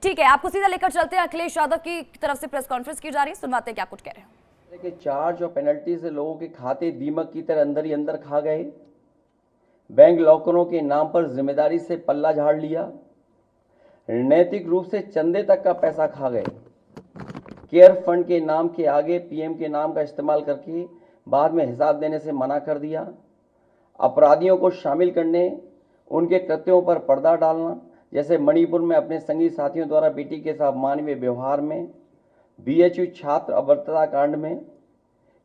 ठीक है, आपको सीधा लेकर चलते हैं। अखिलेश यादव की तरफ से प्रेस कॉन्फ्रेंस की जा रही है, सुनवाते हैं क्या कुछ कह रहे हैं। के चार्ज और पेनल्टी से लोगों के खाते दीमक की तरह अंदर ही अंदर खा गए। बैंक लॉकरों के नाम पर जिम्मेदारी से पल्ला झाड़ लिया। नैतिक रूप से चंदे तक का पैसा खा गए। केयर फंड के नाम के आगे पीएम के नाम का इस्तेमाल करके बाद में हिसाब देने से मना कर दिया। अपराधियों को शामिल करने, उनके कृत्यों पर पर्दा डालना, जैसे मणिपुर में अपने संगी साथियों द्वारा बेटी के साथ मानवीय व्यवहार में, बीएचयू छात्र अभद्रता कांड में,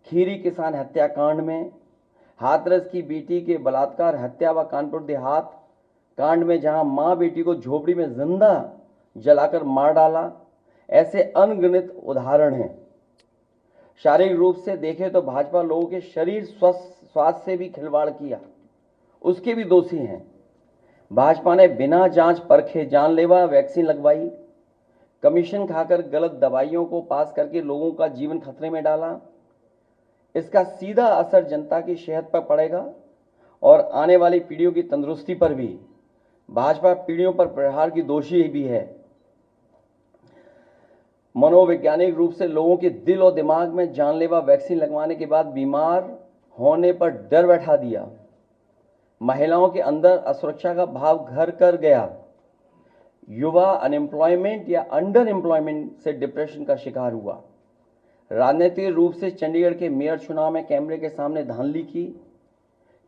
खीरी किसान हत्याकांड में, हाथरस की बेटी के बलात्कार हत्या व कानपुर देहात कांड में जहां मां बेटी को झोपड़ी में जिंदा जलाकर मार डाला, ऐसे अनगिनत उदाहरण हैं। शारीरिक रूप से देखें तो भाजपा लोगों के शरीर स्वास्थ्य से भी खिलवाड़ किया, उसके भी दोषी हैं। भाजपा ने बिना जांच परखे जानलेवा वैक्सीन लगवाई, कमीशन खाकर गलत दवाइयों को पास करके लोगों का जीवन खतरे में डाला। इसका सीधा असर जनता की सेहत पर पड़ेगा और आने वाली पीढ़ियों की तंदुरुस्ती पर भी। भाजपा पीढ़ियों पर प्रहार की दोषी भी है। मनोवैज्ञानिक रूप से लोगों के दिल और दिमाग में जानलेवा वैक्सीन लगवाने के बाद बीमार होने पर डर बैठा दिया। महिलाओं के अंदर असुरक्षा का भाव घर कर गया। युवा अनएम्प्लॉयमेंट या अंडर एम्प्लॉयमेंट से डिप्रेशन का शिकार हुआ। राजनीतिक रूप से चंडीगढ़ के मेयर चुनाव में कैमरे के सामने धांधली की,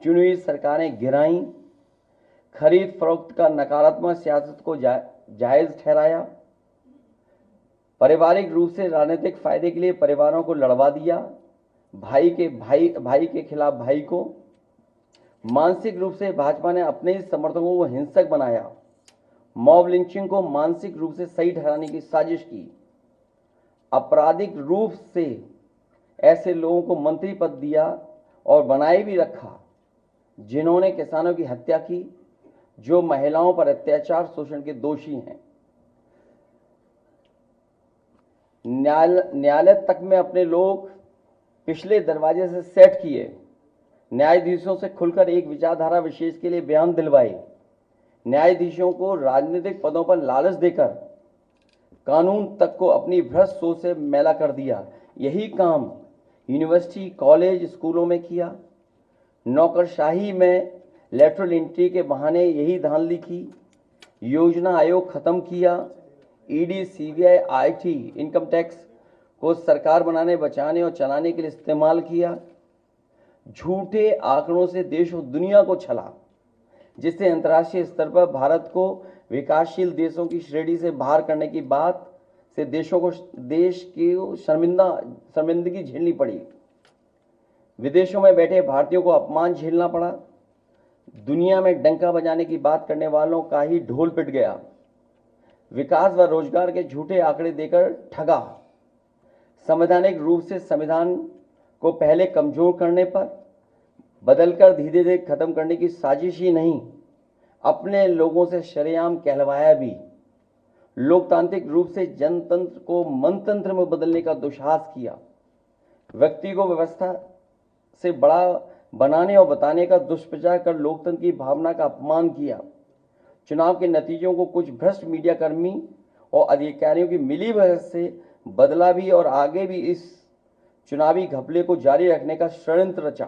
चुनी हुई सरकारें गिराई, खरीद फरोख्त का नकारात्मक सियासत को जायज ठहराया, पारिवारिक रूप से राजनीतिक फायदे के लिए परिवारों को लड़वा दिया, भाई के खिलाफ भाई को। मानसिक रूप से भाजपा ने अपने ही समर्थकों को हिंसक बनाया, मॉब लिंचिंग को मानसिक रूप से सही ठहराने की साजिश की, आपराधिक रूप से ऐसे लोगों को मंत्री पद दिया और बनाए भी रखा जिन्होंने किसानों की हत्या की, जो महिलाओं पर अत्याचार शोषण के दोषी हैं। न्यायालय तक में अपने लोग पिछले दरवाजे से सेट किए, न्यायाधीशों से खुलकर एक विचारधारा विशेष के लिए बयान दिलवाए, न्यायाधीशों को राजनीतिक पदों पर लालच देकर कानून तक को अपनी भ्रष्ट सोच से मैला कर दिया। यही काम यूनिवर्सिटी, कॉलेज, स्कूलों में किया। नौकरशाही में लेटरल एंट्री के बहाने यही धांधली की। योजना आयोग खत्म किया। ED, CBI, IT, income tax को सरकार बनाने, बचाने और चलाने के लिए इस्तेमाल किया। झूठे आंकड़ों से देश और दुनिया को छला, जिससे अंतर्राष्ट्रीय स्तर पर भारत को विकासशील देशों की श्रेणी से बाहर करने की बात से देश की शर्मिंदगी झेलनी पड़ी। विदेशों में बैठे भारतीयों को अपमान झेलना पड़ा। दुनिया में डंका बजाने की बात करने वालों का ही ढोल पिट गया। विकास व रोजगार के झूठे आंकड़े देकर ठगा। संवैधानिक रूप से संविधान को पहले कमजोर करने पर बदलकर धीरे धीरे खत्म करने की साजिश ही नहीं, अपने लोगों से शरेआम कहलवाया भी। लोकतांत्रिक रूप से जनतंत्र को मनतंत्र में बदलने का दुस्साहस किया। व्यक्ति को व्यवस्था से बड़ा बनाने और बताने का दुष्प्रचार कर लोकतंत्र की भावना का अपमान किया। चुनाव के नतीजों को कुछ भ्रष्ट मीडिया कर्मी और अधिकारियों की मिलीभगत से बदला भी और आगे भी इस चुनावी घपले को जारी रखने का षड्यंत्र रचा।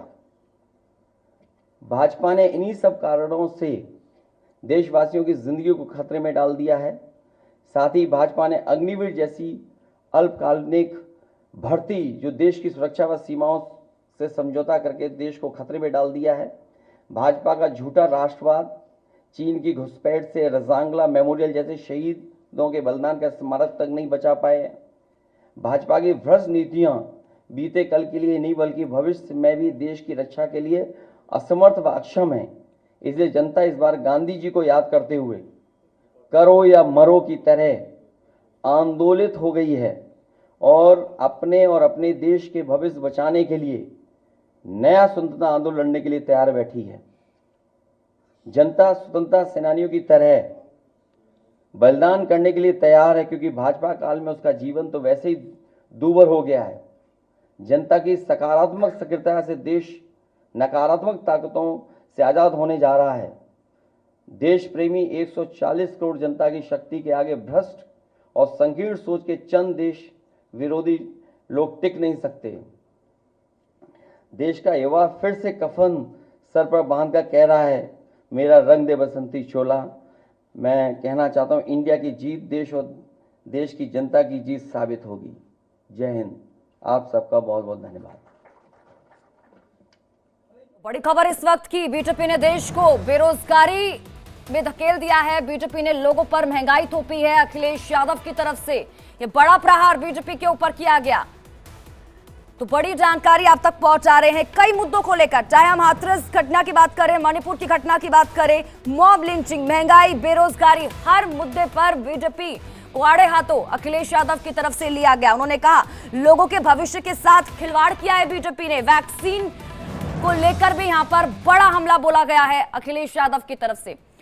भाजपा ने इन्हीं सब कारणों से देशवासियों की जिंदगी को खतरे में डाल दिया है। साथ ही भाजपा ने अग्निवीर जैसी अल्पकालिक भर्ती, जो देश की सुरक्षा व सीमाओं से समझौता करके देश को खतरे में डाल दिया है। भाजपा का झूठा राष्ट्रवाद, चीन की घुसपैठ से रजांगला मेमोरियल जैसे शहीदों के बलिदान का स्मारक तक नहीं बचा पाए। भाजपा की भ्रष्ट नीतियां बीते कल के लिए नहीं बल्कि भविष्य में भी देश की रक्षा के लिए असमर्थ व अक्षम है। इसलिए जनता इस बार गांधी जी को याद करते हुए करो या मरो की तरह आंदोलित हो गई है और अपने देश के भविष्य बचाने के लिए नया स्वतंत्रता आंदोलन लड़ने के लिए तैयार बैठी है। जनता स्वतंत्रता सेनानियों की तरह बलिदान करने के लिए तैयार है, क्योंकि भाजपा काल में उसका जीवन तो वैसे ही दूभर हो गया है। जनता की सकारात्मक सक्रियता से देश नकारात्मक ताकतों से आजाद होने जा रहा है। देश प्रेमी 140 करोड़ जनता की शक्ति के आगे भ्रष्ट और संकीर्ण सोच के चंद देश विरोधी लोग टिक नहीं सकते। देश का युवा फिर से कफन सर पर बांधकर कह रहा है, मेरा रंग दे बसंती चोला। मैं कहना चाहता हूं, इंडिया की जीत देश और देश की जनता की जीत साबित होगी। जय हिंद। आप सबका बहुत बहुत धन्यवाद। बड़ी खबर इस वक्त की, बीजेपी ने देश को बेरोजगारी में धकेल दिया है। बीजेपी ने लोगों पर महंगाई थोपी है। अखिलेश यादव की तरफ से यह बड़ा प्रहार बीजेपी के ऊपर किया गया। तो बड़ी जानकारी आप तक पहुंचा रहे हैं कई मुद्दों को लेकर, चाहे हम हाथरस घटना की बात करें, मणिपुर की घटना की बात करें, मॉब लिंचिंग, महंगाई, बेरोजगारी, हर मुद्दे पर बीजेपी को आड़े हाथों अखिलेश यादव की तरफ से लिया गया। उन्होंने कहा लोगों के भविष्य के साथ खिलवाड़ किया है बीजेपी ने। वैक्सीन को लेकर भी यहां पर बड़ा हमला बोला गया है अखिलेश यादव की तरफ से।